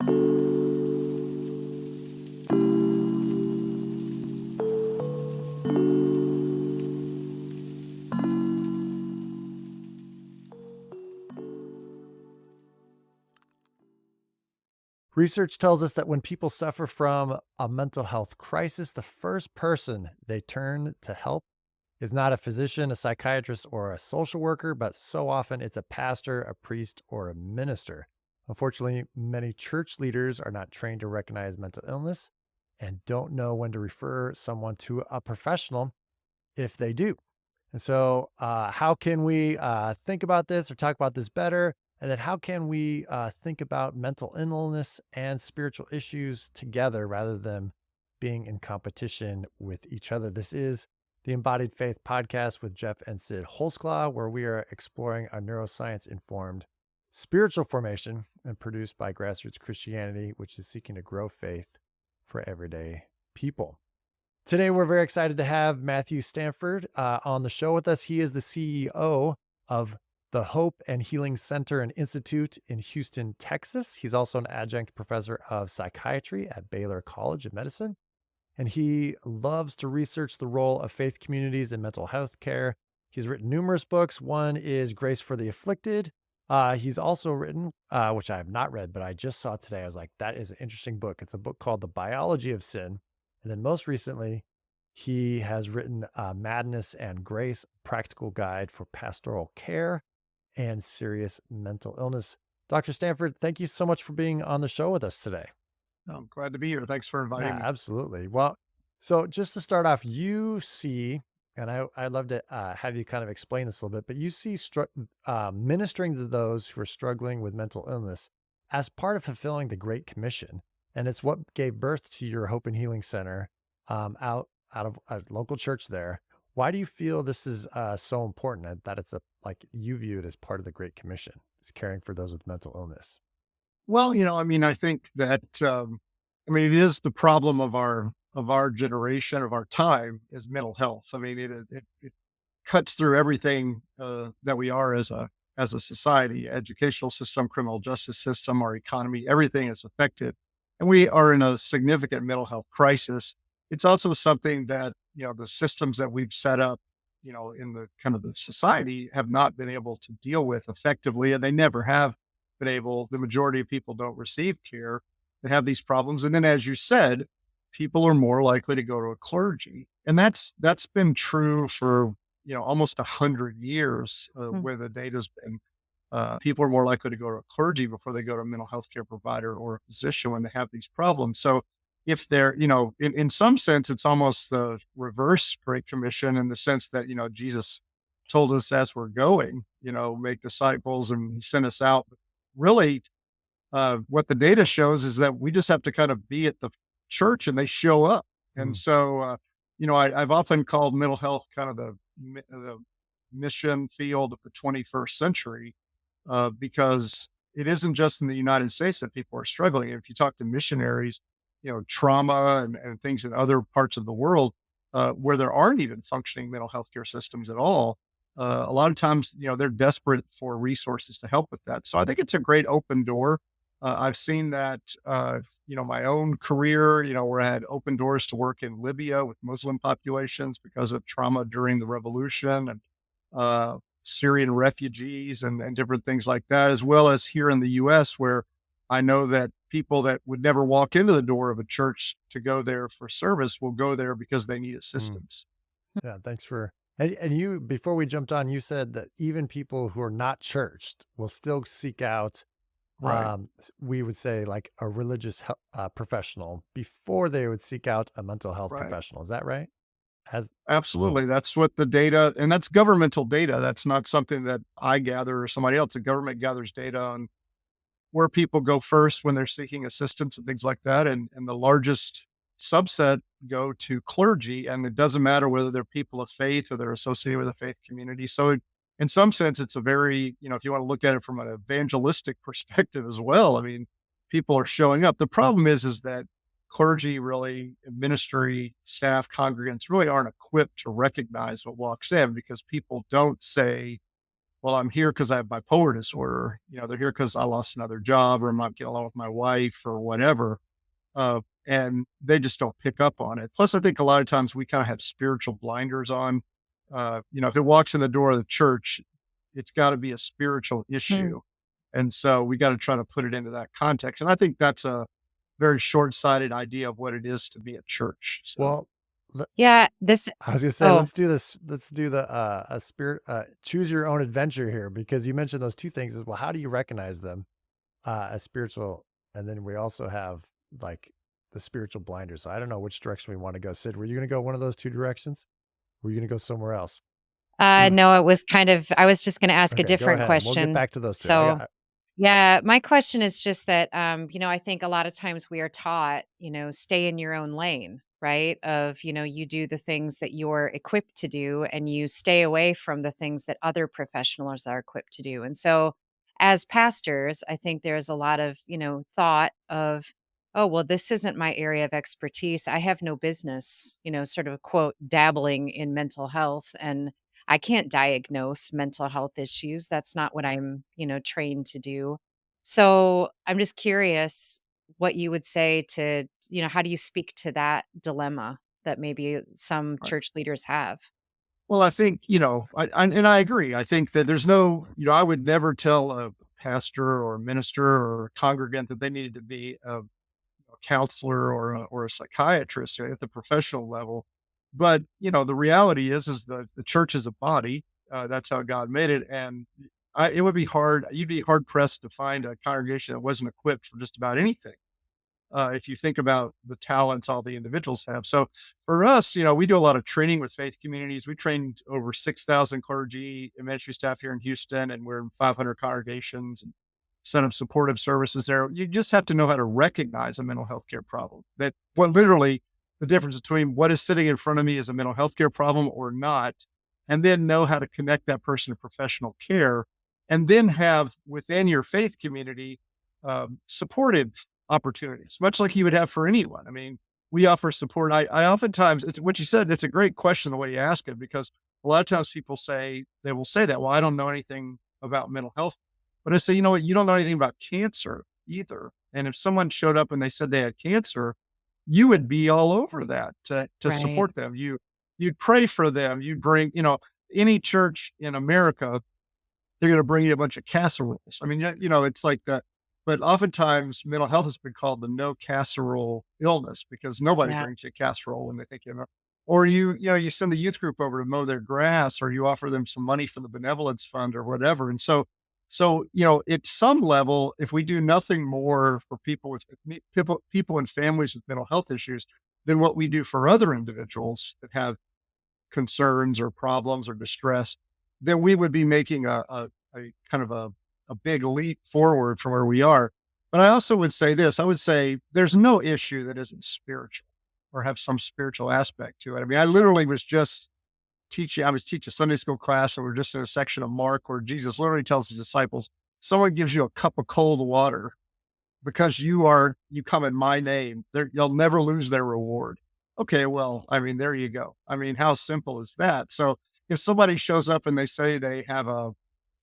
Research tells us that when people suffer from a mental health crisis, the first person they turn to help is not a physician, a psychiatrist, or a social worker, but so often it's a pastor, a priest, or a minister. Unfortunately, many church leaders are not trained to recognize mental illness and don't know when to refer someone to a professional if they do. And so, how can we think about this or talk about this better? And then, how can we think about mental illness and spiritual issues together rather than being in competition with each other? This is the Embodied Faith podcast with Jeff and Sid Holzclaw, where we are exploring a neuroscience informed spiritual formation and produced by Grassroots Christianity, which is seeking to grow faith for everyday people. Today, we're very excited to have Matthew Stanford on the show with us. He is the CEO of the Hope and Healing Center and Institute in Houston, Texas. He's also an adjunct professor of psychiatry at Baylor College of Medicine. And he loves to research the role of faith communities in mental health care. He's written numerous books. One is Grace for the Afflicted. He's also written, which I have not read, but I just saw today. I was like, that is an interesting book. It's a book called The Biology of Sin. And then most recently, he has written Madness and Grace, Practical Guide for Pastoral Care and Serious Mental Illness. Dr. Stanford, thank you so much for being on the show with us today. I'm glad to be here. Thanks for inviting me. Absolutely. Well, so just to start off, you see, and I'd love to have you kind of explain this a little bit, but you see ministering to those who are struggling with mental illness as part of fulfilling the Great Commission. And it's what gave birth to your Hope and Healing Center out of a local church there. Why do you feel this is so important and that it's like you view it as part of the Great Commission, is caring for those with mental illness? Well, I think that it is the problem of our generation, of our time, is mental health. I mean, it cuts through everything that we are as a society, educational system, criminal justice system, our economy. Everything is affected, and we are in a significant mental health crisis. It's also something that the systems that we've set up, in the kind of the society, have not been able to deal with effectively, and they never have been able. The majority of people don't receive care that have these problems. And then, as you said, people are more likely to go to a clergy. And that's been true for, almost 100 years, where the data's been, people are more likely to go to a clergy before they go to a mental health care provider or a physician when they have these problems. So if they're, in some sense, it's almost the reverse Great Commission, in the sense that, Jesus told us as we're going, make disciples, and he sent us out. Really, what the data shows is that we just have to kind of be at the church and they show up. And Mm. so, I've often called mental health kind of the mission field of the 21st century, because it isn't just in the United States that people are struggling. If you talk to missionaries, trauma and things in other parts of the world, where there aren't even functioning mental health care systems at all, a lot of times, they're desperate for resources to help with that. So I think it's a great open door. I've seen that, my own career, where I had open doors to work in Libya with Muslim populations because of trauma during the revolution, and Syrian refugees and different things like that, as well as here in the US, where I know that people that would never walk into the door of a church to go there for service will go there because they need Mm. assistance. Yeah, thanks for and you before we jumped on, you said that even people who are not churched will still seek out Right. we would say like a religious professional before they would seek out a mental health Right. professional. Is that right? Has Absolutely. That's what the data, and that's governmental data. That's not something that I gather or somebody else. The government gathers data on where people go first when they're seeking assistance and things like that. And the largest subset go to clergy. And it doesn't matter whether they're people of faith or they're associated with a faith community. So in some sense, it's a very, if you want to look at it from an evangelistic perspective as well, I mean, people are showing up. The problem is that clergy, really, ministry staff, congregants really aren't equipped to recognize what walks in, because people don't say, well, I'm here because I have bipolar disorder. They're here because I lost another job or I'm not getting along with my wife or whatever. And they just don't pick up on it. Plus, I think a lot of times we kind of have spiritual blinders on. If it walks in the door of the church, it's got to be a spiritual Mm. issue. And so we got to try to put it into that context. And I think that's a very short sighted idea of what it is to be a church. So, Well, le Yeah, this I was gonna say, oh, let's do the, a spirit choose your own adventure here because you mentioned those 2 things as well. How do you recognize them, as spiritual? And then we also have, like, the spiritual blinders. So I don't know which direction we wanna go. Sid, were you gonna go one of those 2 directions? Were you gonna go somewhere else? mm, no, it was kind of I was just gonna ask a Okay, go different ahead, and we'll get question. back to those 2. So yeah, my question is just that, I think a lot of times we are taught, stay in your own lane, right? Of, you do the things that you're equipped to do and you stay away from the things that other professionals are equipped to do. And so, as pastors, I think there's a lot of, thought of, oh, well, this isn't my area of expertise. I have no business, sort of quote, dabbling in mental health. And I can't diagnose mental health issues. That's not what I'm, trained to do. So I'm just curious what you would say to, how do you speak to that dilemma that maybe some right. church leaders have? Well, I think, and I agree. I think that there's no, I would never tell a pastor or a minister or a congregant that they needed to be a counselor or a psychiatrist at the professional level. But the reality is the church is a body. That's how God made it, and it would be hard. You'd be hard pressed to find a congregation that wasn't equipped for just about anything. If you think about the talents all the individuals have. So for us, we do a lot of training with faith communities. We trained over 6,000 clergy and ministry staff here in Houston, and we're in 500 congregations and set up supportive services there. You just have to know how to recognize a mental health care problem. That what literally the difference between what is sitting in front of me is a mental health care problem or not, and then know how to connect that person to professional care, and then have within your faith community supportive opportunities, much like you would have for anyone. I mean, we offer support. I oftentimes, it's what you said. It's a great question the way you ask it, because a lot of times people say, they will say that, well, I don't know anything about mental health. But I say, you know what? You don't know anything about cancer either. And if someone showed up and they said they had cancer, you would be all over that to Right. support them. You'd pray for them. You'd bring, any church in America, they're going to bring you a bunch of casseroles. I mean, it's like that. But oftentimes, mental health has been called the no casserole illness because nobody Yeah. brings you a casserole when they think or you send the youth group over to mow their grass, or you offer them some money from the benevolence fund or whatever. And so at some level, if we do nothing more for people and families with mental health issues than what we do for other individuals that have concerns or problems or distress, then we would be making a kind of a big leap forward from where we are. But I also would say this, I would say there's no issue that isn't spiritual or have some spiritual aspect to it. I mean, I literally I was teaching a Sunday school class, and we're just in a section of Mark where Jesus literally tells his disciples, someone gives you a cup of cold water because you come in my name, you'll never lose their reward. Okay, well, I mean, there you go. I mean, how simple is that? So if somebody shows up and they say they have a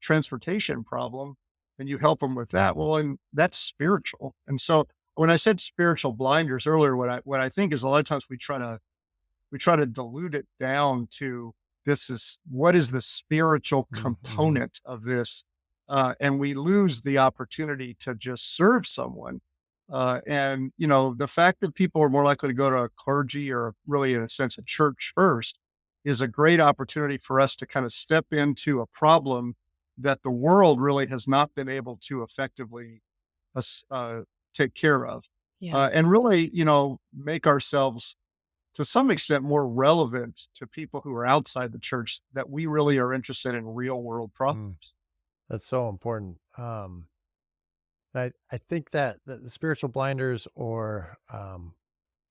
transportation problem and you help them with that, well, and that's spiritual. And so when I said spiritual blinders earlier, what I think is a lot of times we try to dilute it down to this is what is the spiritual Mhm. component of this, and we lose the opportunity to just serve someone. And the fact that people are more likely to go to a clergy or really, in a sense, a church first is a great opportunity for us to kind of step into a problem that the world really has not been able to effectively us- uh, take care of, Yeah. and really, make ourselves to some extent more relevant to people who are outside the church, that we really are interested in real world Mm, problems. that's so important. I think that the spiritual blinders or,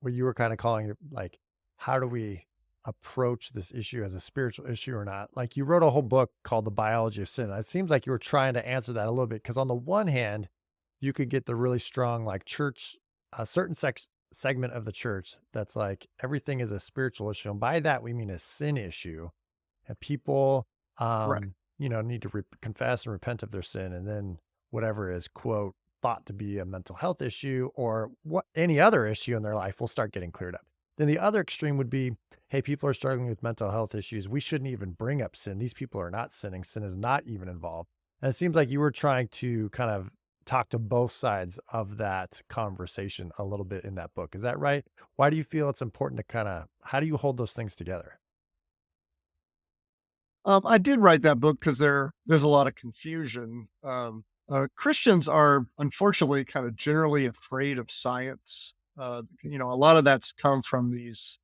what you were kinda calling it, like, how do we approach this issue as a spiritual issue or not? Like, you wrote a whole book called The Biology of Sin. It seems like you were trying to answer that a little bit because on the one hand, you could get the really strong, like, church a certain segment of the church that's like, everything is a spiritual issue, and by that, we mean a sin issue, and people, Right. need to confess and repent of their sin. And then whatever is, quote, thought to be a mental health issue or what any other issue in their life will start getting cleared up. Then the other extreme would be, hey, people are struggling with mental health issues. We shouldn't even bring up sin. These people are not sinning. Sin is not even involved. And it seems like you were trying to kind of talk to both sides of that conversation a little bit in that book. Is that right? Why do you feel it's important to how do you hold those things together? I did write that book because there's a lot of confusion. Christians are unfortunately kind of generally afraid of science. A lot of that's come from these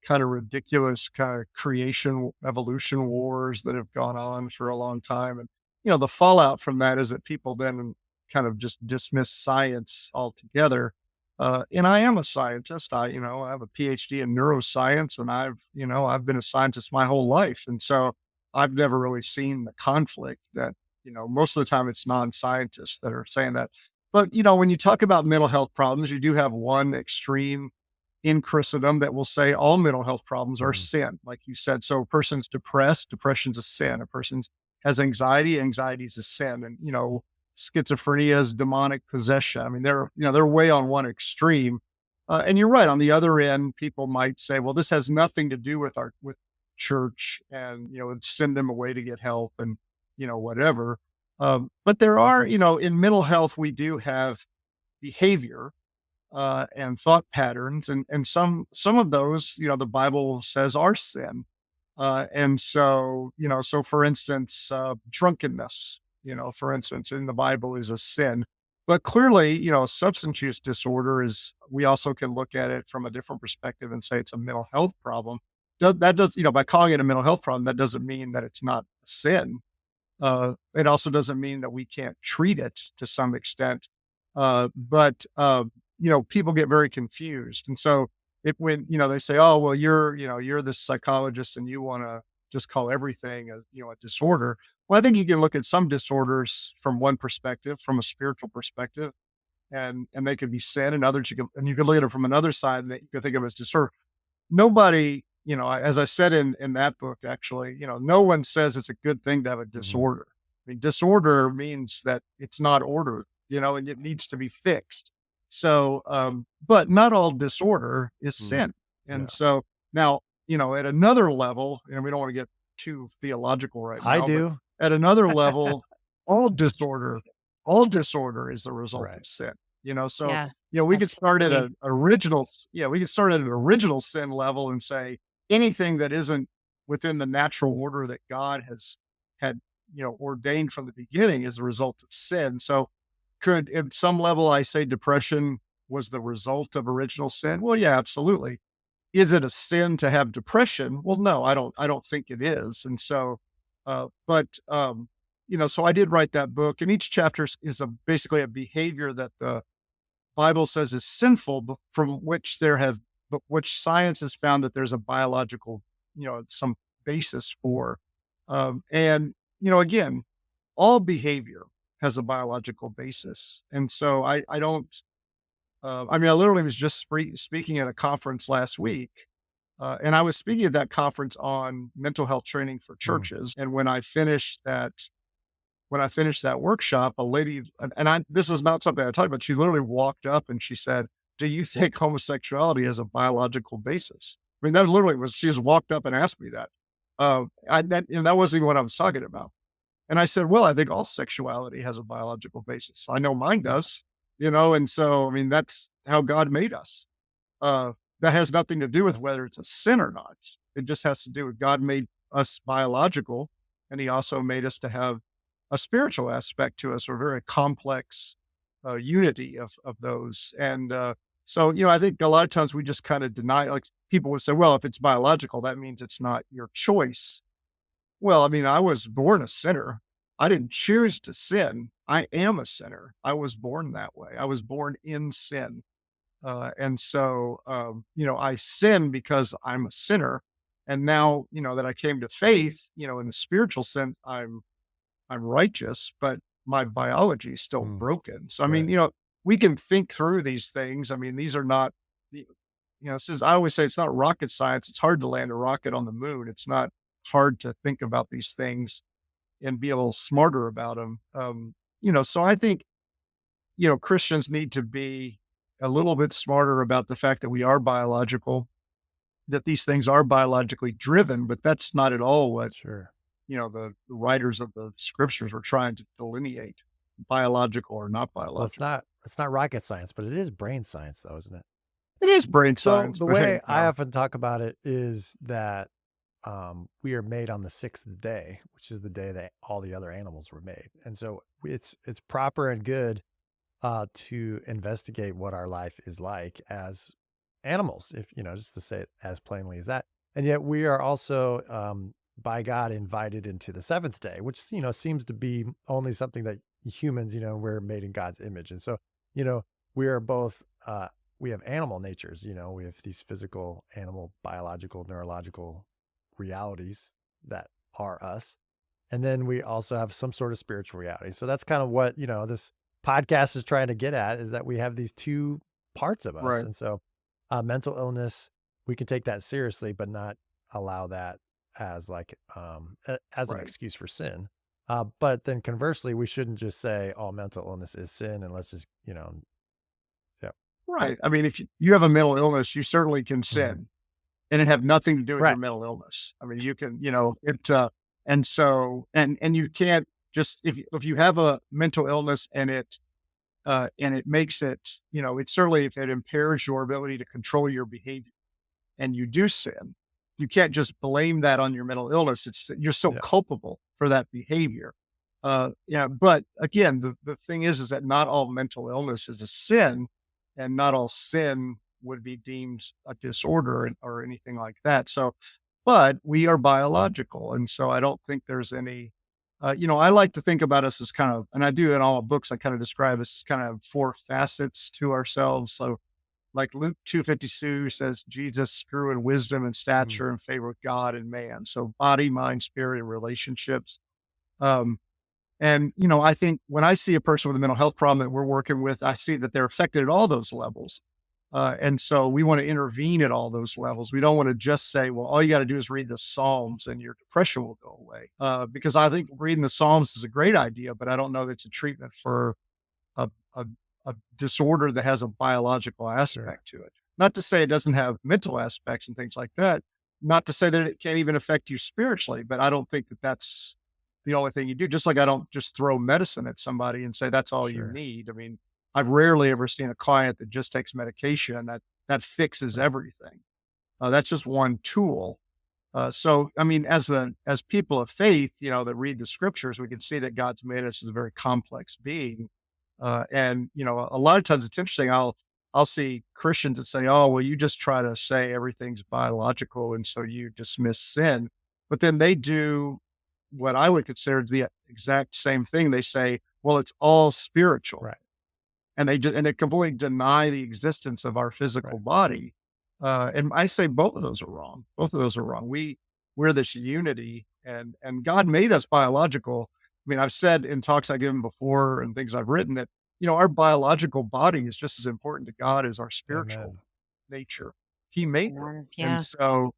kind of ridiculous kind of creation evolution wars that have gone on for a long time. And, the fallout from that is that people then kind of just dismiss science altogether. And I am a scientist. I have a PhD in neuroscience and I've been a scientist my whole life. And so I've never really seen the conflict that, most of the time it's non-scientists that are saying that. But, when you talk about mental health problems, you do have one extreme in Christendom that will say all mental health problems are Mhm. sin, like you said. So a person's depressed, depression's a sin. A person's has anxiety, anxiety's a sin. And, schizophrenia is demonic possession. I mean, they're way on one extreme. And you're right. On the other end, people might say, well, this has nothing to do with church and, send them away to get help and, whatever. But there are, in mental health, we do have behavior and thought patterns, and some of those, the Bible says are sin. And so, so for instance, drunkenness, for instance, in the Bible is a sin. But clearly, substance use disorder is, we also can look at it from a different perspective and say it's a mental health problem. That does, by calling it a mental health problem, that doesn't mean that it's not a sin. It also doesn't mean that we can't treat it to some extent. But people get very confused. And so when, they say, oh, well, you're the psychologist and you want to just call everything a disorder. Well, I think you can look at some disorders from one perspective, from a spiritual perspective, and they could be sin, and others you can look at it from another side and that you can think of as disorder. Nobody, as I said in that book, actually, no one says it's a good thing to have a Mhm. disorder. I mean, disorder means that it's not ordered, and it needs to be fixed. So, but not all disorder is Mhm. sin. And Yeah. so now, at another level, and we don't want to get too theological right I now, but do. at another level, all disorder, all disorder is the result Right. of sin. So Yeah, we could start at absolutely. an original, yeah, we could start at an original sin level and say anything that isn't within the natural order that God has had, ordained from the beginning is the result of sin. So could, at some level, I say depression was the result of original sin? Well, yeah, absolutely. Is it a sin to have depression? Well, no, I don't think it is. And so, so I did write that book, and each chapter is basically a behavior that the Bible says is sinful, but from which but which science has found that there's a biological, some basis for. And, again, all behavior has a biological basis. And so I don't, I literally was just speaking at a conference last week. And I was speaking at that conference on mental health training for Mm. churches. And when I finished that workshop, a lady, this was not something I talked about. She literally walked up and she said, "Do you think homosexuality has a biological basis?" I mean, that literally was, she just walked up and asked me that. That wasn't even what I was talking about. And I said, "Well, I think all sexuality has a biological basis. I know mine does, and so, I mean, that's how God made us. That has nothing to do with whether it's a sin or not. It just has to do with God made us biological, and He also made us to have a spiritual aspect to us, or a very complex unity of those. And so, I think a lot of times we just kind of deny, like people would say, well, if it's biological, that means it's not your choice. Well, I mean, I was born a sinner. I didn't choose to sin. I am a sinner. I was born that way. I was born in sin. And so, I sin because I'm a sinner. And now, that I came to faith, in the spiritual sense, I'm righteous, but my biology is still Mm. broken. So, That's I mean, right. we can think through these things. I meese are not, since I always say it's not rocket science. It's hard to land a rocket on the moon. It's not hard to think about these things. and be a little smarter about them. So I think, Christians need to be a little bit smarter about the fact that we are biological, that these things are biologically driven, but that's not at all what, Sure. the writers of the scriptures were trying to delineate, biological or not Well, biological. it's not rocket science, but it is brain science though, isn't it? It is brain So science, the but way I often talk about it is that we are made on the sixth day, which is the day that all the other animals were made, and so it's proper and good to investigate what our life is like as animals, if just to say it as plainly as that. And yet we are also by God invited into the seventh day, which seems to be only something that humans, we're made in God's image, and so you know we are both. We have animal natures, we have these physical, animal, biological, neurological realities that are us. And then we also have some sort of spiritual reality. So that's kind of what, this podcast is trying to get at is that we have these two parts of us. Right, And so mental illness, we can take that seriously, but not allow that as like as an right, excuse for sin. But then conversely, we shouldn't just say, "Oh, mental illness is sin," and let's just, yeah, right. I mean, if you have a mental illness, you certainly can hmm sin, and it have nothing to do with your right, mental illness. I mean, you can, and so, and you can't just if you have a mental illness and it makes it, it certainly if it impairs your ability to control your behavior and you do sin, you can't just blame that on your mental illness. It's you're still yeah, culpable for that behavior. Yeah, but again, the thing is that not all mental illness is a sin, and not all sin would be deemed a disorder or anything like that. So, but we are biological, and so I don't think there's any. I like to think about us as kind of, and I do in all my books. I kind of describe us as kind of four facets to ourselves. So like Luke 2:52 says, Jesus grew in wisdom and mm, stature and favor with God and man. So body, mind, spirit, and relationships. Um, and I think when I see a person with a mental health problem that we're working with, I see that they're affected at all those levels. And so we want to intervene at all those levels. We don't want to just say, well, all you got to do is read the Psalms and your depression will go away. Because I think reading the Psalms is a great idea, but I don't know that it's a treatment for a a a disorder that has a biological sure, aspect to it. Not to say it doesn't have mental aspects and things like that. Not to say that it can't even affect you spiritually, but I don't think that that's the only thing you do. Just like I don't just throw medicine at somebody and say that's all you sure, need. I mean, I've rarely ever seen a client that just takes medication and that fixes right, everything. That's just one tool. So, I mean, as people of faith, that read the scriptures, we can see that God's made us as a very complex being. And a lot of times it's interesting. I'll see Christians that say, "Oh, well, you just try to say everything's biological, and so you dismiss sin." But then they do what I would consider the exact same thing. They say, "Well, it's all spiritual." right, And they completely deny the existence of our right, physical body. And I say both of those are wrong. Both of those are wrong. We're this unity, and God made us biological. I mean, I've said in talks I've given before and things I've written that our biological body is just as important to God as our spiritual amen, nature. He made them, Amen. and Yeah. so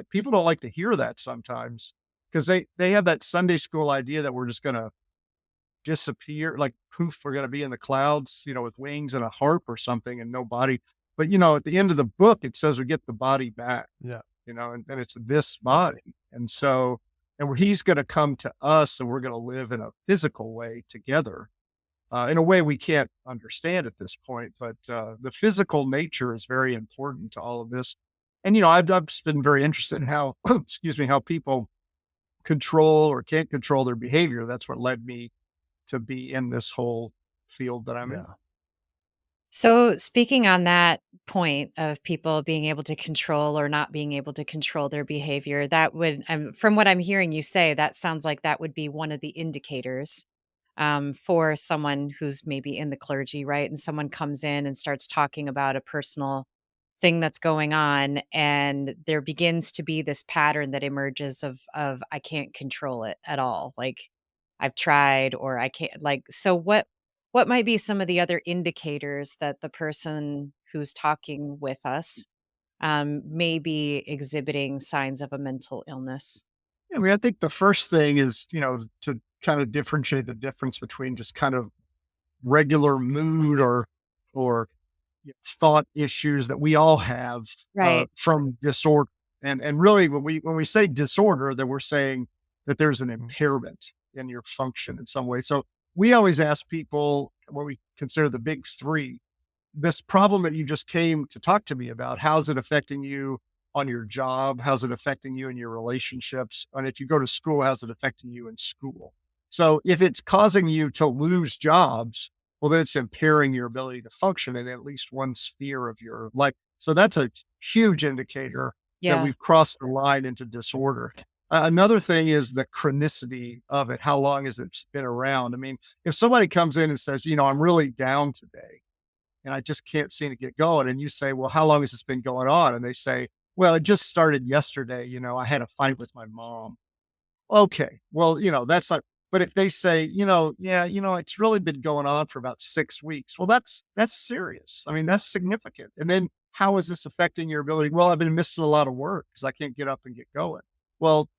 people don't like to hear that sometimes because they have that Sunday school idea that we're just going to disappear, like poof, we're gonna be in the clouds, with wings and a harp or something and no body. But at the end of the book, it says we get the body back, yeah, and it's this body. And so, and where he's gonna come to us and we're gonna live in a physical way together, in a way we can't understand at this point. But the physical nature is very important to all of this. And I've just been very interested in how excuse me, how people control or can't control their behavior. That's what led me to be in this whole field that I'm in. yeah, So, speaking on that point of people being able to control or not being able to control their behavior, that would, from what I'm hearing you say, that sounds like that would be one of the indicators for someone who's maybe in the clergy, right? And someone comes in and starts talking about a personal thing that's going on, and there begins to be this pattern that emerges of I can't control it at all. Like I've tried or I can't like so what might be some of the other indicators that the person who's talking with us may be exhibiting signs of a mental illness? I mean, I think the first thing is, to kind of differentiate the difference between just kind of regular mood or thought issues that we all have Right. from disorder. And really, when we say disorder, that we're saying that there's an Mhm. impairment in your function in some way. So we always ask people what we consider the big three. This problem that you just came to talk to me about, how's it affecting you on your job? How's it affecting you in your relationships? And if you go to school, how's it affecting you in school? So if it's causing you to lose jobs, well, then it's impairing your ability to function in at least one sphere of your life. So that's a huge indicator that Yeah. we've crossed the line into disorder. Another thing is the chronicity of it. How long has it been around? I mean, if somebody comes in and says, I'm really down today and I just can't seem to get going. And you say, well, how long has this been going on? And they say, well, it just started yesterday. I had a fight with my mom. Okay. Well, that's not, but if they say, yeah, it's really been going on for about 6 weeks. Well, that's serious. I mean, that's significant. And then how is this affecting your ability? Well, I've been missing a lot of work because I can't get up and get going. Well,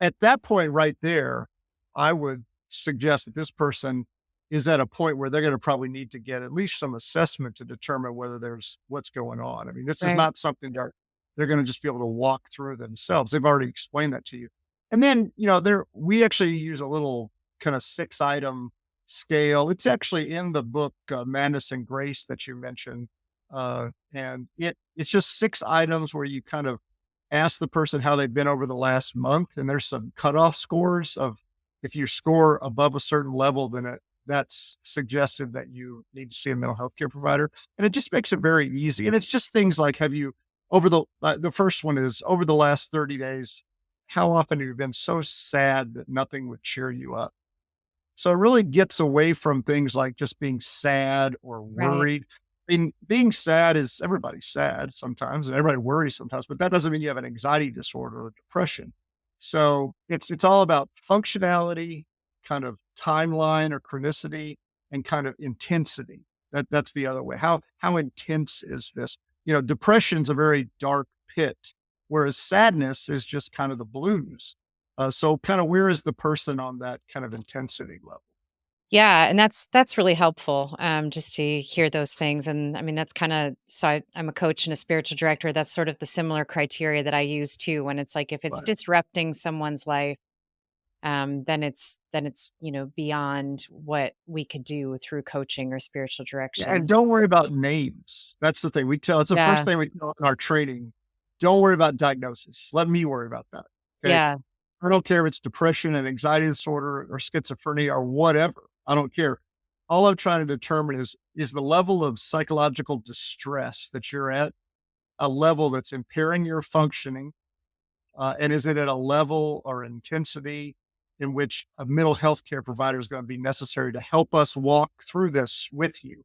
at that point right there, I would suggest that this person is at a point where they're going to probably need to get at least some assessment to determine whether there's what's going on. I mean, this is Right. not something that they're going to just be able to walk through themselves. They've already explained that to you. And then, there we actually use a little kind of 6-item scale. It's actually in the book Madness and Grace that you mentioned. And it's just 6 items where you kind of ask the person how they've been over the last month. And there's some cutoff scores of if you score above a certain level, then that's suggested that you need to see a mental health care provider. And it just makes it very easy. And it's just things like, have you over the first one is over the last 30 days, how often have you been so sad that nothing would cheer you up? So it really gets away from things like just being sad or Right. worried. I mean, being sad is everybody's sad sometimes and everybody worries sometimes, but that doesn't mean you have an anxiety disorder or depression. So it's all about functionality, kind of timeline or chronicity, and kind of intensity. That's the other way. How intense is this? Depression's a very dark pit, whereas sadness is just kind of the blues. So kind of where is the person on that kind of intensity level? Yeah, and that's really helpful, just to hear those things, and I mean, that's kinda so I'm a coach and a spiritual director, that's sort of the similar criteria that I use too, when it's like, if it's Right. disrupting someone's life, then it's, beyond what we could do through coaching or spiritual Yeah, and direction. don't worry about names. That's the thing it's the first Yeah, thing we tell in our training. Don't worry about diagnosis. Let me worry about that. Okay. yeah, I don't care if it's depression and anxiety disorder or schizophrenia or whatever. I don't care. All I'm trying to determine is the level of psychological distress that you're at a level that's impairing your functioning? And is it at a level or intensity in which a mental health care provider is going to be necessary to help us walk through this with you?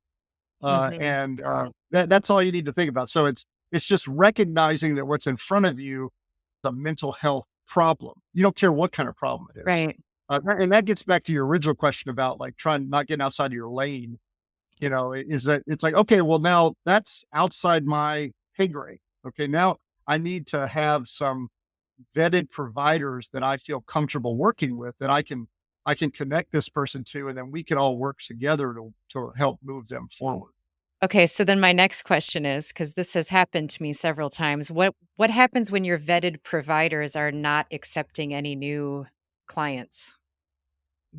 mhm, And that's all you need to think about. So it's just recognizing that what's in front of you is a mental health problem. You don't care what kind of problem it is. right, And that gets back to your original question about like trying not getting outside of your lane. Is that it's like, okay, well, now that's outside my pay grade. Okay, now I need to have some vetted providers that I feel comfortable working with that I can connect this person to, and then we can all work together to help move them forward. okay, so then my next question is, because this has happened to me several times, what happens when your vetted providers are not accepting any new clients?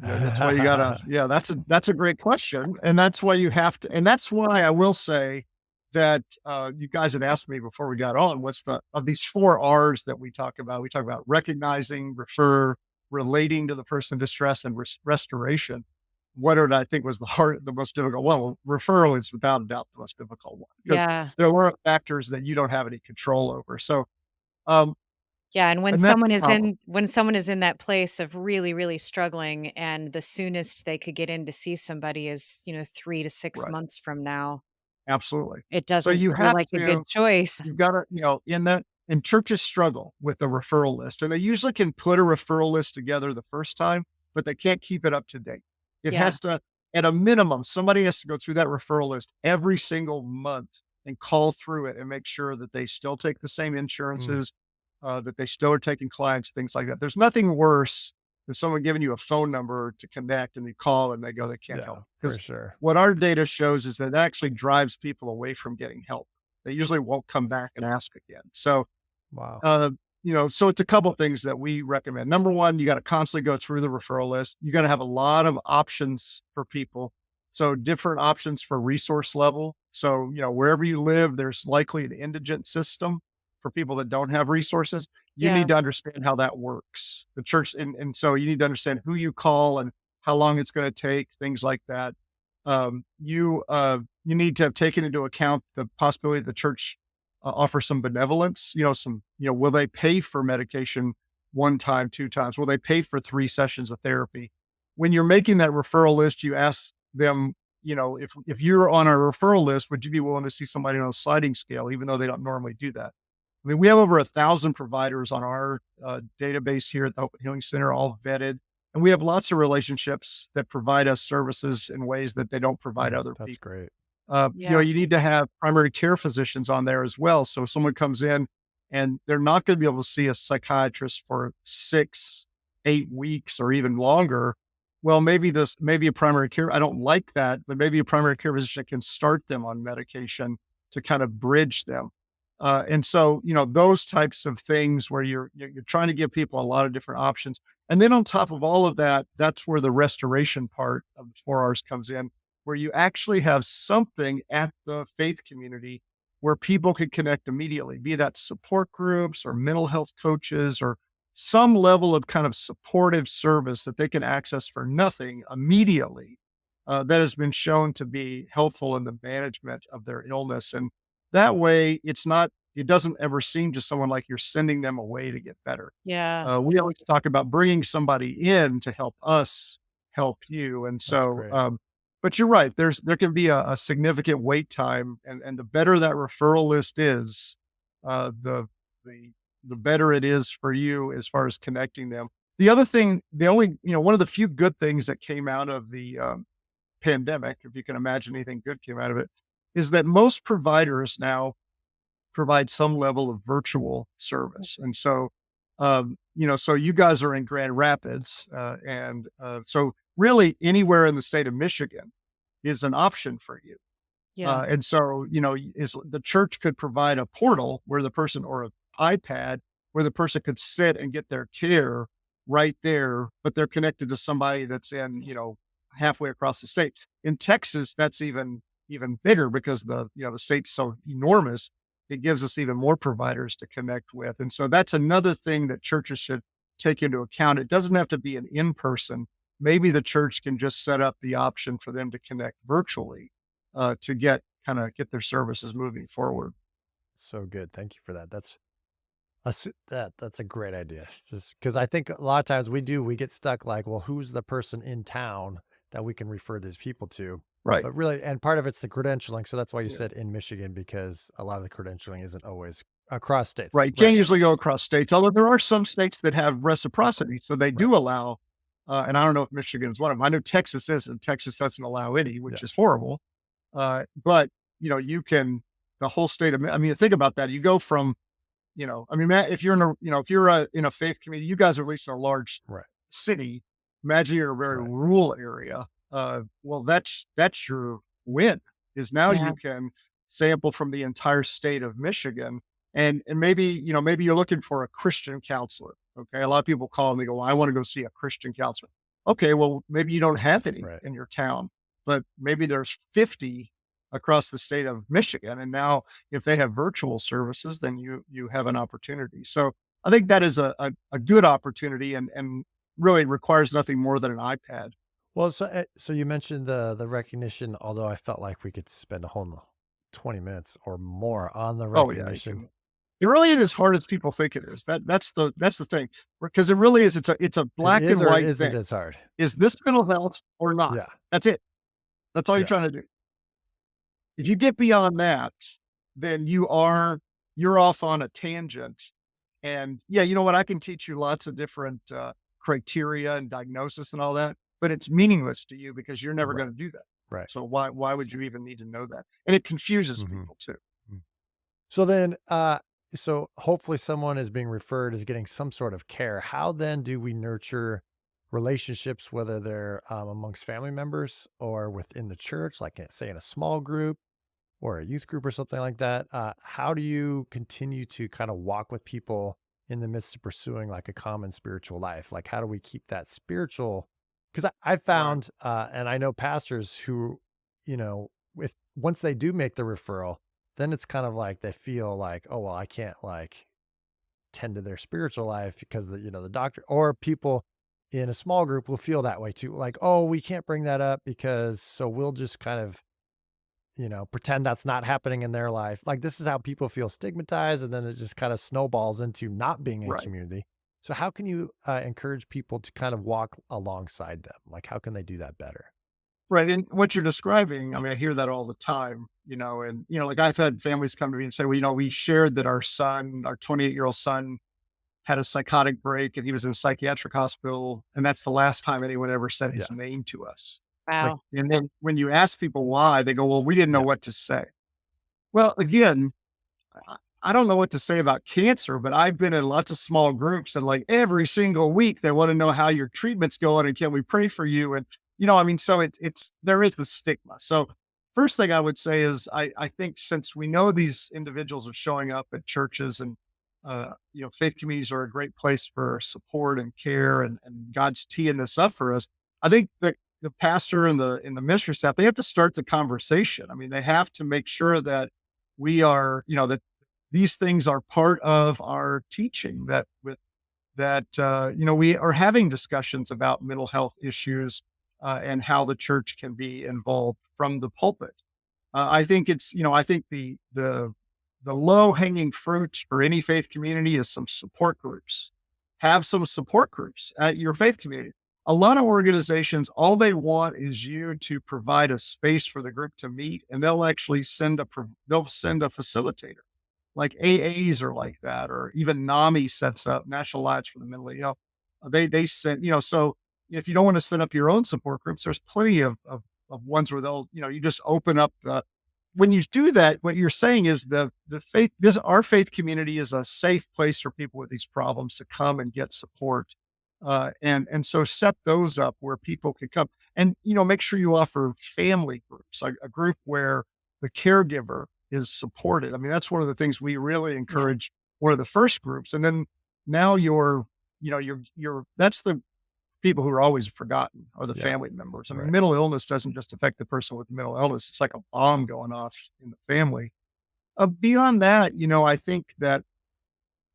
Yeah, that's why you gotta yeah, that's a great question, and that's why you have to and that's why I will say that, you guys had asked me before we got on, what's the of these 4 R's that we talk about recognizing, refer, relating to the person in distress, and restoration. What did I think was the most difficult one? Well, referral is without a doubt the most difficult one because Yeah. there are factors that you don't have any control over, so, um, Yeah, and when and that's someone the is problem. in when someone is in that place of really, really struggling and the soonest they could get in to see somebody is, 3 to 6 Right, months from now, absolutely. it So doesn't you feel have like a to good choice. You've got to, in that, and churches struggle with the referral list, and they usually can put a referral list together the first time, but they can't keep it up to date. It Yeah, has to, at a minimum, somebody has to go through that referral list every single month and call through it and make sure that they still take the same Mm. insurances, that they still are taking clients, things like that. There's nothing worse than someone giving you a phone number to connect and you call and they go, they can't help. Yeah, for Because sure. what our data shows is that it actually drives people away from getting help. They usually won't come back and ask again. So Wow. uh, so it's a couple things that we recommend. Number one, you got to constantly go through the referral list. You got to have a lot of options for people. So different options for resource level. So, wherever you live, there's likely an indigent system for people that don't have resources. You Yeah. need to understand how that works. The church, and so you need to understand who you call and how long it's going to take, things like that. You need to have taken into account the possibility the church offer some benevolence, will they pay for medication one time, two times? Will they pay for 3 sessions of therapy? When you're making that referral list, you ask them, if you're on our referral list, would you be willing to see somebody on a sliding scale, even though they don't normally do that? I mean, we have over 1,000 providers on our database here at the Hope and Healing Center, all vetted. And we have lots of relationships that provide us services in ways that they don't provide other That's people. great. Yeah. You need to have primary care physicians on there as well. So if someone comes in and they're not going to be able to see a psychiatrist for 6, 8 weeks or even longer, well, maybe a primary care, I don't like that, but maybe a primary care physician can start them on medication to kind of bridge them. And so, those types of things where you're trying to give people a lot of different options. And then on top of all of that, that's where the restoration part of the 4 R's comes in, where you actually have something at the faith community where people can connect immediately, be that support groups or mental health coaches or some level of kind of supportive service that they can access for nothing immediately, that has been shown to be helpful in the management of their illness. And that way, it doesn't ever seem to someone like you're sending them away to get better. Yeah. We always talk about bringing somebody in to help us help you. And That's so, great. but you're right. There can be a significant wait time, and the better that referral list is, the the the better it is for you as far as connecting them. The other thing, one of the few good things that came out of the pandemic, if you can imagine anything good came out of it, is that most providers now provide some level of virtual service. And so, so you guys are in Grand Rapids, and so really anywhere in the state of Michigan is an option for you. Yeah. And so, is the church could provide a portal where the person or an iPad where the person could sit and get their care right there, but they're connected to somebody that's in, halfway across the state. In Texas, that's even bigger because the state's so enormous. It gives us even more providers to connect with. And so that's another thing that churches should take into account. It doesn't have to be an in-person. Maybe the church can just set up the option for them to connect virtually, to get their services moving forward. So good. Thank you for that. That's a great idea. Just because I think a lot of times we get stuck like, well, who's the person in town that we can refer these people to? Right. But really, and part of it's the credentialing. So that's why you Yeah. said in Michigan, because a lot of the credentialing isn't always across states. Right. You Right. can't usually go across states, although there are some states that have reciprocity. So they Right. do allow, and I don't know if Michigan is one of them. I know Texas is, and Texas doesn't allow any, which Yeah. is horrible. But you can, the whole state of, I mean, think about that. You go from, Matt, if you're in in a faith community, you guys are at least in a large Right. city. Imagine you're in a very Right. rural area. Well, that's your win, is now Yeah. you can sample from the entire state of Michigan. And maybe you're looking for a Christian counselor. Okay. A lot of people call and they go, well, I want to go see a Christian counselor. Okay. Well, maybe you don't have any Right. in your town, but maybe there's 50 across the state of Michigan. And now if they have virtual services, then you have an opportunity. So I think that is a good opportunity, and really requires nothing more than an iPad. Well, so you mentioned the recognition, although I felt like we could spend a whole 20 minutes or more on the Oh yeah, recognition. it really isn't as hard as people think it is. That's the thing, because it really is. It's a It black is and or white isn't thing. as hard. Is this mental health or not? Yeah. That's it. That's all you're Yeah. trying to do. If you get beyond that, then you're off on a tangent. And yeah, you know what? I can teach you lots of different criteria and diagnosis and all that, but it's meaningless to you because you're never Right. going to do that. Right. So why would you even need to know that? And it confuses Mhm. people too. Mm. So then, so hopefully someone is being referred is getting some sort of care. How then do we nurture relationships, whether they're amongst family members or within the church, like say in a small group or a youth group or something like that? How do you continue to kind of walk with people in the midst of pursuing like a common spiritual life? Like, how do we keep that spiritual? Because I Right. found, and I know pastors who, if once they do make the referral, then it's kind of like they feel like, oh, well, I can't like tend to their spiritual life because the doctor or people in a small group will feel that way too. Like, oh, we can't bring that up because so we'll just kind of pretend that's not happening in their life. Like, this is how people feel stigmatized, and then it just kind of snowballs into not being in Right. community. So how can you encourage people to kind of walk alongside them? Like, how can they do that better? Right. And what you're describing, I mean, I hear that all the time, and, like I've had families come to me and say, well, we shared that our 28-year-old son had a psychotic break and he was in a psychiatric hospital. And that's the last time anyone ever said his Yeah. name to us. Like, Wow. and then when you ask people why, they go, well, we didn't know Yeah. what to say. Well, again, I don't know what to say about cancer, but I've been in lots of small groups and like every single week they want to know how your treatment's going and can we pray for you? And I mean, so it's there is the stigma. So first thing I would say is I think since we know these individuals are showing up at churches and faith communities are a great place for support and care and God's teeing this up for us. I think that the pastor and the ministry staff, they have to start the conversation. I mean, they have to make sure that we are, that these things are part of our teaching that we are having discussions about mental health issues and how the church can be involved from the pulpit. I think I think the low hanging fruit for any faith community is some support groups. Have some support groups at your faith community. A lot of organizations, all they want is you to provide a space for the group to meet, and they'll actually they'll send a facilitator. Like AAs are like that, or even NAMI sets up National Alliance for the Mentally Ill. They send, so if you don't want to set up your own support groups, there's plenty of ones where they'll, you just open up the when you do that, what you're saying is the faith this our faith community is a safe place for people with these problems to come and get support. And so set those up where people can come and make sure you offer family groups, like a group where the caregiver is supported. I mean, that's one of the things we really Yeah. encourage, one of the first groups. And then now you're that's the people who are always forgotten are the Yeah. family members. I mean, Right. mental illness doesn't just affect the person with mental illness. It's like a bomb going off in the family. Beyond that, I think that,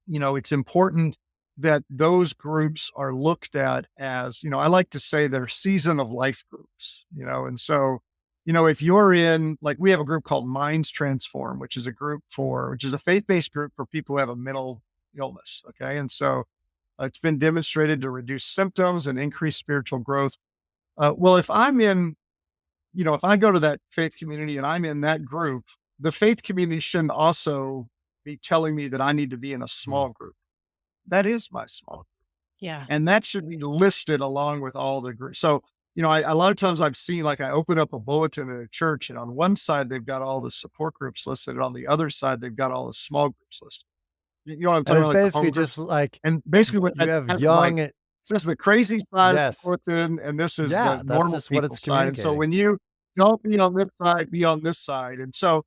it's important that those groups are looked at as, I like to say they're season of life groups, and so, if you're in, like, we have a group called Minds Transform, which is a faith based group for people who have a mental illness. Okay. And so it's been demonstrated to reduce symptoms and increase spiritual growth. Well, if I go to that faith community and I'm in that group, the faith community shouldn't also be telling me that I need to be in a Mm. small group. That is my small group. Yeah. And that should be listed along with all the groups. So, a lot of times I've seen, like, I open up a bulletin in a church and on one side, they've got all the support groups listed. And on the other side, they've got all the small groups listed. You know what I'm And talking it's about? Like the basically home just groups. like And basically what you that have has is like, young. this is the crazy side of the Yes. bulletin, and this is the Yeah, that's normal just what people it's side. And so communicating. when you don't be on this side, be on this side. And so,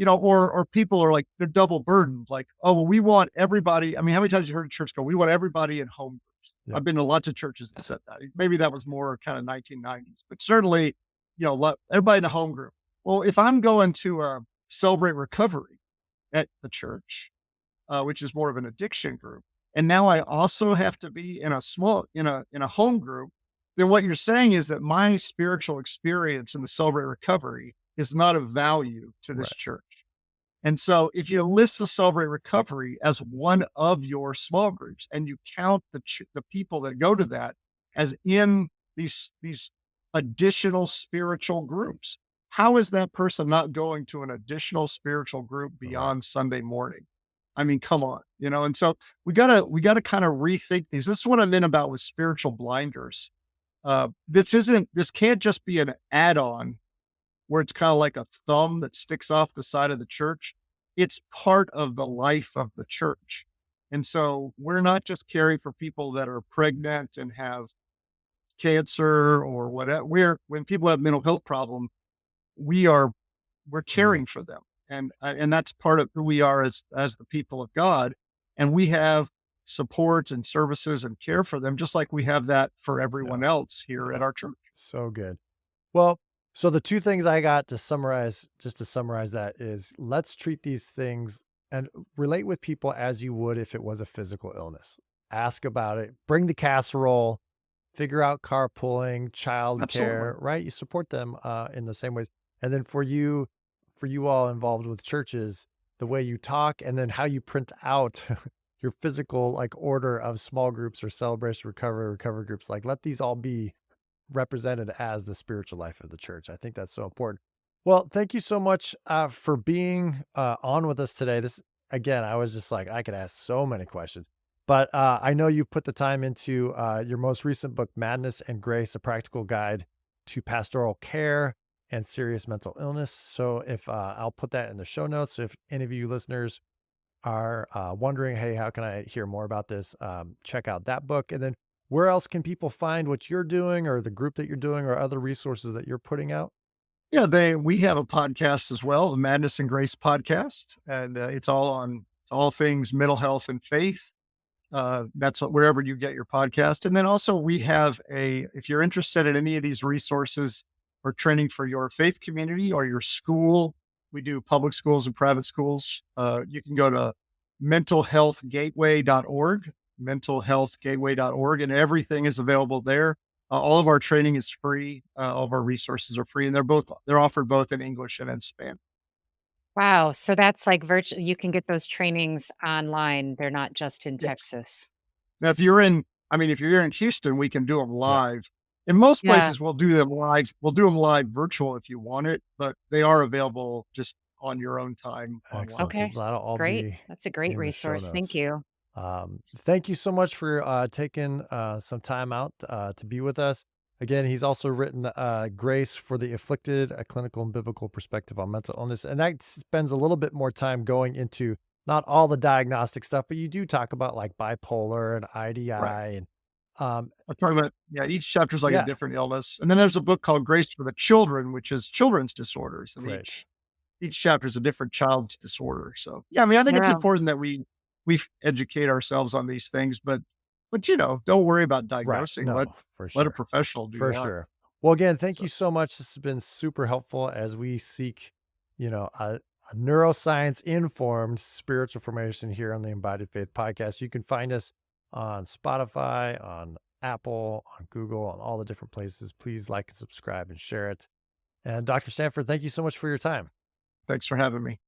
or people are like, they're double burdened. Like, oh, well, we want everybody. I mean, how many times you heard a church go, we want everybody in home groups. Yeah. I've been to lots of churches that said that. Maybe that was more kind of 1990s, but certainly, everybody in a home group. Well, if I'm going to celebrate recovery at the church, which is more of an addiction group. And now I also have to be in a home group. Then what you're saying is that my spiritual experience in the Celebrate Recovery is not of value to this Right. church. And so if you list the Celebrate Recovery as one of your small groups and you count the people that go to that as in these additional spiritual groups, how is that person not going to an additional spiritual group Right. beyond Sunday morning? I mean, come on, and so we gotta kind of rethink these. This is what I meant about with spiritual blinders. This can't just be an add-on where it's kind of like a thumb that sticks off the side of the church. it's part of the life of the church. And so we're not just caring for people that are pregnant and have cancer or whatever. When people have mental health problem, we are we're Mm. caring for them. And that's part of who we are as the people of God. And we have support and services and care for them, just like we have that for everyone Yeah. else here Yeah. at our church. So good. Well, so the two things I got to summarize, just to summarize that, is let's treat these things and relate with people as you would if it was a physical illness. Ask about it, bring the casserole, figure out carpooling, Absolutely. childcare, right? You support them in the same ways. And then for you all involved with churches, the way you talk and then how you print out your physical like order of small groups or celebration, recovery groups, like let these all be represented as the spiritual life of the church. I think that's so important. Well, thank you so much for being on with us today. This again, I was just like, I could ask so many questions, but I know you put the time into your most recent book, Madness and Grace: A Practical Guide to Pastoral Care and Serious Mental Illness. So if I'll put that in the show notes. So if any of you listeners are wondering, hey, how can I hear more about this? Check out that book. And then where else can people find what you're doing or the group that you're doing or other resources that you're putting out? Yeah, we have a podcast as well, the Madness and Grace podcast, and it's all things mental health and faith. That's wherever you get your podcast. And then also we have if you're interested in any of these resources or training for your faith community or your school, we do public schools and private schools. You can go to mentalhealthgateway.org, mentalhealthgateway.org, and everything is available there. All of our training is free. All of our resources are free, and they're offered both in English and in Spanish. Wow, so that's like virtual you can get those trainings online, they're not just in Yes. Texas. Now, if you're in Houston, we can do them Yeah. live. In most Yeah. places, we'll do them live. We'll do them live virtual if you want it, but they are available just on your own time online. Excellent. So Okay, that'll all great. be That's a great in the show resource, thank notes. you. Thank you so much for taking some time out to be with us. Again, he's also written Grace for the Afflicted, a clinical and biblical perspective on mental illness. And that spends a little bit more time going into not all the diagnostic stuff, but you do talk about like bipolar and Right. IDI. And I'm talking about, yeah, each chapter is like a yeah, different illness. And then there's a book called Grace for the Children, which is children's disorders. And great. each chapter is a different child's disorder. So yeah, I think it's Yeah, important that we educate ourselves on these things, but don't worry about Right. diagnosing. No, for Let a sure. professional do For that. sure. Well, again, thank So you so much. This has been super helpful as we seek, a neuroscience informed spiritual formation here on the Embodied Faith podcast. You can find us on Spotify, on Apple, on Google, on all the different places. Please like and subscribe and share it. And Dr. Sanford, thank you so much for your time. thanks for having me.